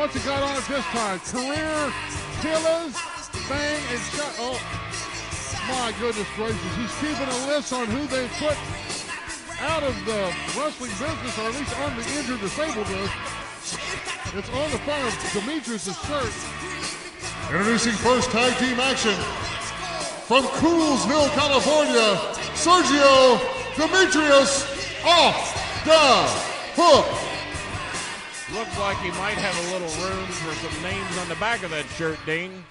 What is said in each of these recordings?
what's he got on it this time? Career killers, Fang, and shot. Oh, my goodness gracious. He's keeping a list on who they put out of the wrestling business, or at least on the injured disabled list. It's on the front of Demetrius' shirt. Introducing first tag team action from Coolsville, California, Sergio Demetrius off the hook. Looks like he might have a little room for some names on the back of that shirt, Ding.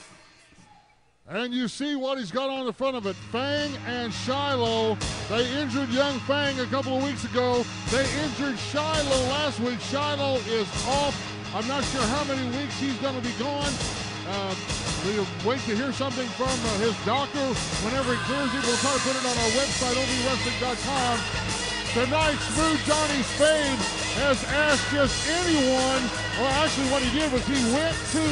And you see what he's got on the front of it. Fang and Shiloh. They injured young Fang a couple of weeks ago. They injured Shiloh last week. Shiloh is off. I'm not sure how many weeks he's going to be gone. We'll wait to hear something from his doctor. Whenever it clears it, we'll try to put it on our website, ovwrestling.com. Tonight, Smooth Johnny Spade has asked just anyone, or actually what he did was he went to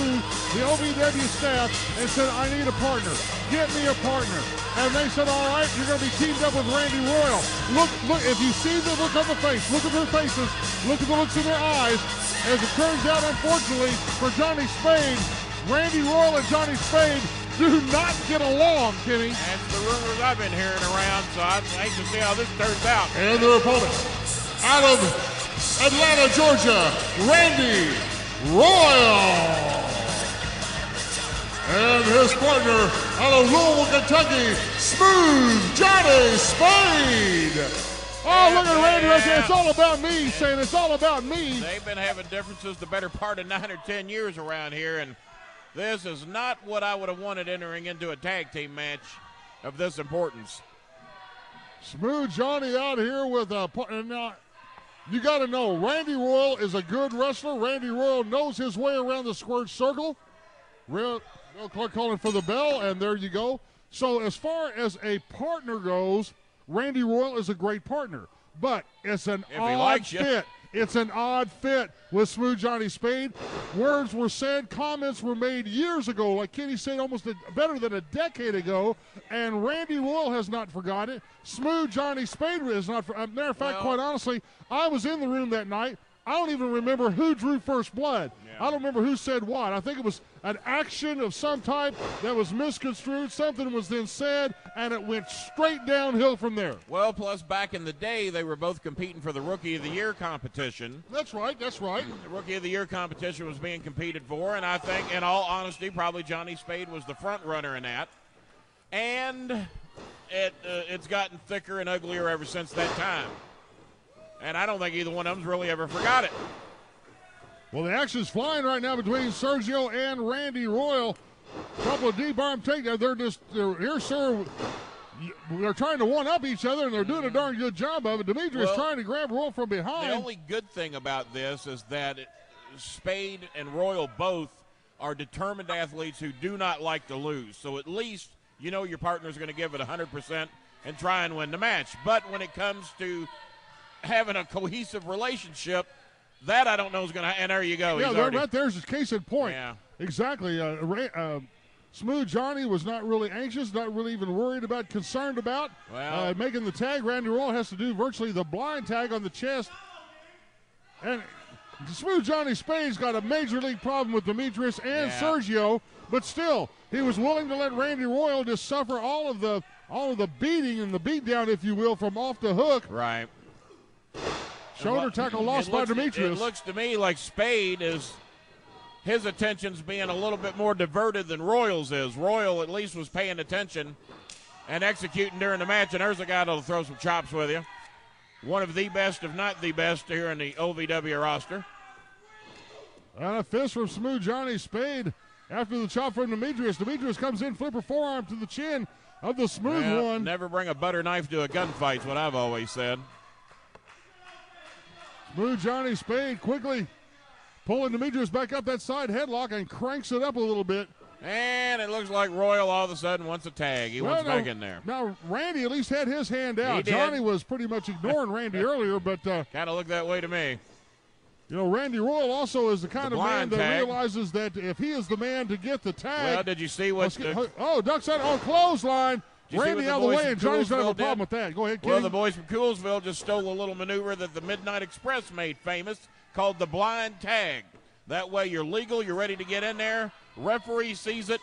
the OVW staff and said, I need a partner. Get me a partner. And they said, all right, you're going to be teamed up with Randy Royal. Look, if you see the look on the face, look at their faces, look at the looks in their eyes. As it turns out, unfortunately, for Johnny Spade, Randy Royal and Johnny Spade do not get along, Kenny. That's the rumors I've been hearing around, so I hate to see how this turns out. And their opponent, out of Atlanta, Georgia, Randy Royal. And his partner, out of Louisville, Kentucky, Smooth Johnny Spade. Oh, look at Randy right there. It's all about me, saying it's all about me. They've been having differences the better part of 9 or 10 years around here, and this is not what I would have wanted entering into a tag team match of this importance. Smooth Johnny out here with a and now you got to know, Randy Royal is a good wrestler. Randy Royal knows his way around the squared circle. Bill Clark calling for the bell, and there you go. So as far as a partner goes, Randy Royal is a great partner, but it's an odd fit. It's an odd fit with Smooth Johnny Spade. Words were said, comments were made years ago, like Kenny said, almost better than a decade ago, and Randy Royal has not forgotten it. Smooth Johnny Spade has not forgotten. Matter of fact, quite honestly, I was in the room that night. I don't even remember who drew first blood. I don't remember who said what. I think it was an action of some type that was misconstrued. Something was then said, and it went straight downhill from there. Well, plus back in the day, they were both competing for the Rookie of the Year competition. That's right, that's right. The Rookie of the Year competition was being competed for, and I think, in all honesty, probably Johnny Spade was the front runner in that. And it's gotten thicker and uglier ever since that time. And I don't think either one of them's really ever forgot it. Well, the action's flying right now between Sergio and Randy Royal. A couple of D-bomb takedowns. They're here, sir. They're trying to one-up each other, and they're doing a darn good job of it. Demetrius trying to grab Royal from behind. The only good thing about this is that Spade and Royal both are determined athletes who do not like to lose. So at least you know your partner's going to give it 100% and try and win the match. But when it comes to having a cohesive relationship, that I don't know is going to. And there you go. Yeah, right there's his case in point. Yeah, exactly. Smooth Johnny was not really anxious, not really even worried about, concerned about making the tag. Randy Royal has to do virtually the blind tag on the chest. And Smooth Johnny Spade's got a major league problem with Demetrius and Sergio, but still, he was willing to let Randy Royal just suffer all of the beating and the beatdown, if you will, from off the hook. Right. Shoulder tackle lost by Demetrius. It looks to me like Spade his attention's being a little bit more diverted than Royal's is. Royal at least was paying attention and executing during the match, and there's a guy that'll throw some chops with you. One of the best, if not the best, here in the OVW roster. And a fist from Smooth Johnny Spade after the chop from Demetrius. Demetrius comes in, flipper forearm to the chin of the Smooth one. Never bring a butter knife to a gunfight is what I've always said. Smooth Johnny Spade quickly pulling Demetrius back up that side headlock and cranks it up a little bit. And it looks like Royal all of a sudden wants a tag. He wants back in there. Now, Randy at least had his hand out. Johnny was pretty much ignoring Randy earlier, but kind of looked that way to me. You know, Randy Royal also is the kind of man that realizes that if he is the man to get the tag. Well, did you see what? Ducks out on clothesline. Randy out of the way, and Johnny's going to have a problem with that. Go ahead, King. Well, the boys from Coolsville just stole a little maneuver that the Midnight Express made famous called the blind tag. That way you're legal, you're ready to get in there. Referee sees it.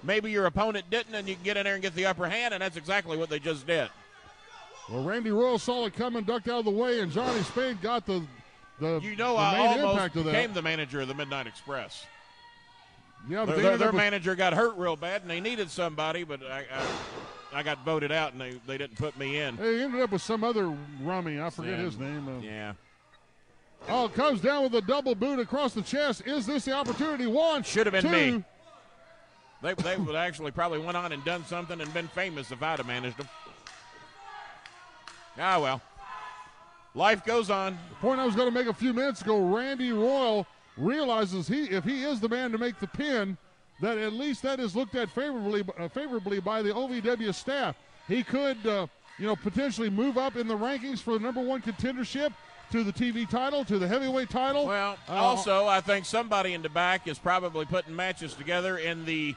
Maybe your opponent didn't, and you can get in there and get the upper hand, and that's exactly what they just did. Well, Randy Royal saw it coming, ducked out of the way, and Johnny Spade got the I main almost impact of that. became the manager of the Midnight Express. Yeah, but their manager got hurt real bad, and they needed somebody, but I got voted out, and they didn't put me in. They ended up with some other rummy. I forget his name. Yeah. Oh, it comes down with a double boot across the chest. Is this the opportunity? One, should have been two. me. They would actually probably went on and done something and been famous if I'd have managed them. Ah, well. Life goes on. The point I was going to make a few minutes ago, Randy Royal realizes if he is the man to make the pin, that at least that is looked at favorably by the OVW staff. He could, potentially move up in the rankings for the #1 contendership to the TV title, to the heavyweight title. Well, also, I think somebody in the back is probably putting matches together in the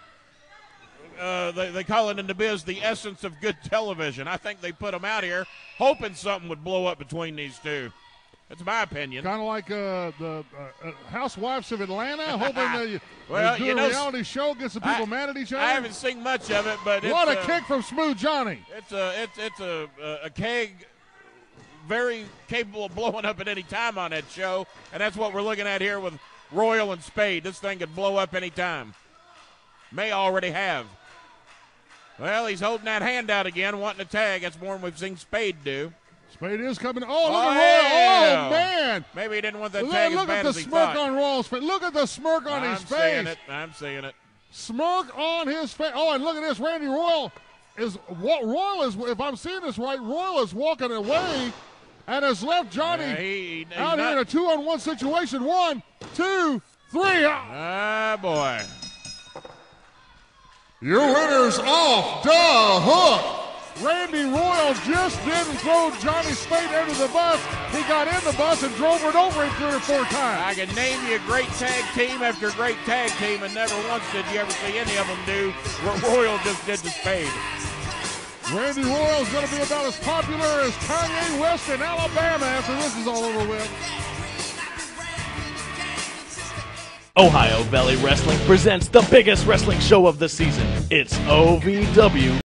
they call it in the biz the essence of good television. I think they put them out here hoping something would blow up between these two. That's my opinion. Kind of like the Housewives of Atlanta, hoping that you do a reality show, get some people mad at each other. I haven't seen much of it, but what a kick from Smooth Johnny! It's a keg very capable of blowing up at any time on that show, and that's what we're looking at here with Royal and Spade. This thing could blow up any time. May already have. Well, he's holding that hand out again, wanting to tag. That's more than we've seen Spade do. Spade is coming. Oh, look at Royal. Oh, man. Maybe he didn't want that tag as bad as he thought. Look at the smirk on Royal's face. Look at the smirk on his face. I'm seeing it. Smirk on his face. Oh, and look at this. Randy Royal is, if I'm seeing this right, Royal is walking away and has left Johnny out here in a 2-on-1 situation. 1, 2, 3. Ah, boy. Your winner's off the hook. Randy Royal just didn't throw Johnny Spade under the bus. He got in the bus and drove it over him 3 or 4 times. I can name you a great tag team after great tag team, and never once did you ever see any of them do what Royal just did to Spade. Randy Royal is going to be about as popular as Kanye West in Alabama after this is all over with. Ohio Valley Wrestling presents the biggest wrestling show of the season. It's OVW